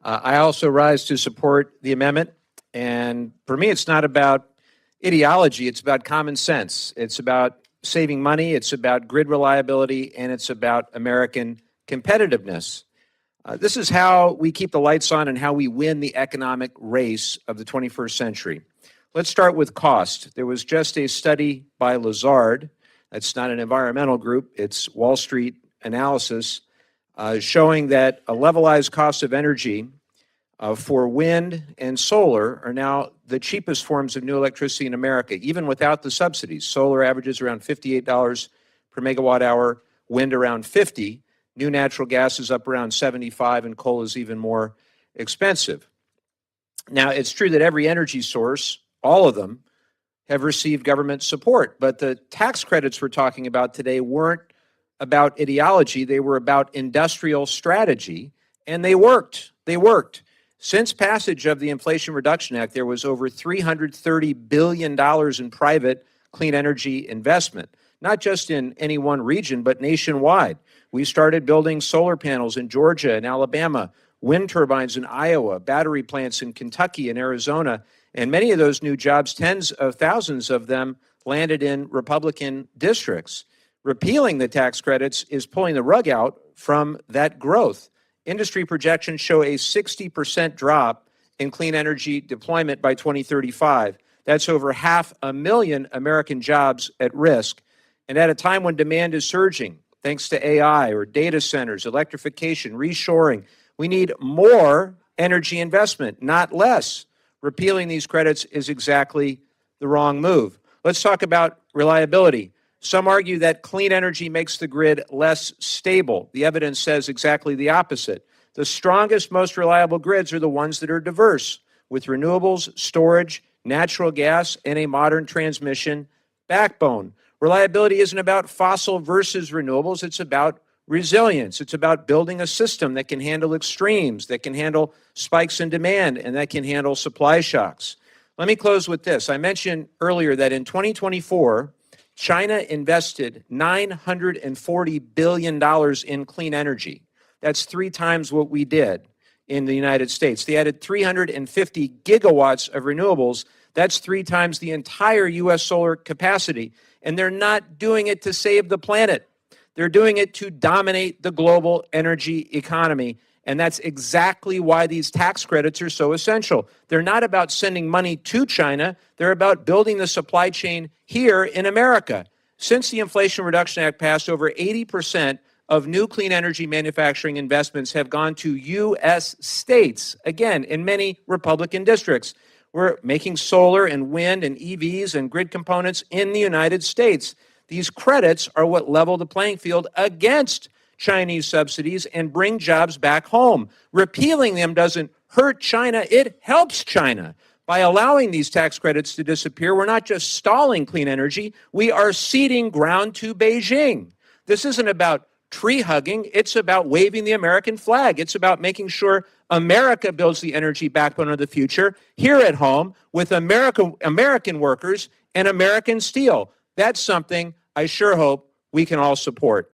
I also rise to support the amendment. And for me, it's not about ideology. It's about common sense. It's about saving money. It's about grid reliability. And it's about American competitiveness. This is how we keep the lights on and how we win the economic race of the 21st century. Let's start with cost. There was just a study by Lazard. That's not an environmental group. It's Wall Street analysis showing that a levelized cost of energy for wind and solar are now the cheapest forms of new electricity in America, even without the subsidies. Solar averages around $58 per megawatt hour, wind around 50. New natural gas is up around 75, and coal is even more expensive. Now, it's true that every energy source, all of them, have received government support, but the tax credits we're talking about today weren't about ideology. They were about industrial strategy, and they worked. They worked. Since passage of the Inflation Reduction Act, there was over $330 billion in private clean energy investment, not just in any one region, but nationwide. We started building solar panels in Georgia and Alabama, wind turbines in Iowa, battery plants in Kentucky and Arizona, and many of those new jobs, tens of thousands of them, landed in Republican districts. Repealing the tax credits is pulling the rug out from that growth. Industry projections show a 60% drop in clean energy deployment by 2035. That's over 500,000 American jobs at risk. And at a time when demand is surging, thanks to AI or data centers, electrification, reshoring, we need more energy investment, not less. Repealing these credits is exactly the wrong move. Let's talk about reliability. Some argue that clean energy makes the grid less stable. The evidence says exactly the opposite. The strongest, most reliable grids are the ones that are diverse, with renewables, storage, natural gas, and a modern transmission backbone. Reliability isn't about fossil versus renewables. It's about resilience. It's about building a system that can handle extremes, that can handle spikes in demand, and that can handle supply shocks. Let me close with this. I mentioned earlier that in 2024, China invested $940 billion in clean energy. That's 3 times what we did in the United States. They added 350 gigawatts of renewables. That's 3 times the entire U.S. solar capacity. And they're not doing it to save the planet. They're doing it to dominate the global energy economy. And that's exactly why these tax credits are so essential. They're not about sending money to China. They're about building the supply chain here in America. Since the Inflation Reduction Act passed, over 80% of new clean energy manufacturing investments have gone to U.S. states, again, in many Republican districts. We're making solar and wind and EVs and grid components in the United States. These credits are what level the playing field against Chinese subsidies and bring jobs back home. Repealing them doesn't hurt China, it helps China. By allowing these tax credits to disappear, we're not just stalling clean energy, we are ceding ground to Beijing. This isn't about tree hugging, it's about waving the American flag. It's about making sure America builds the energy backbone of the future here at home with American workers and American steel. That's something I sure hope we can all support.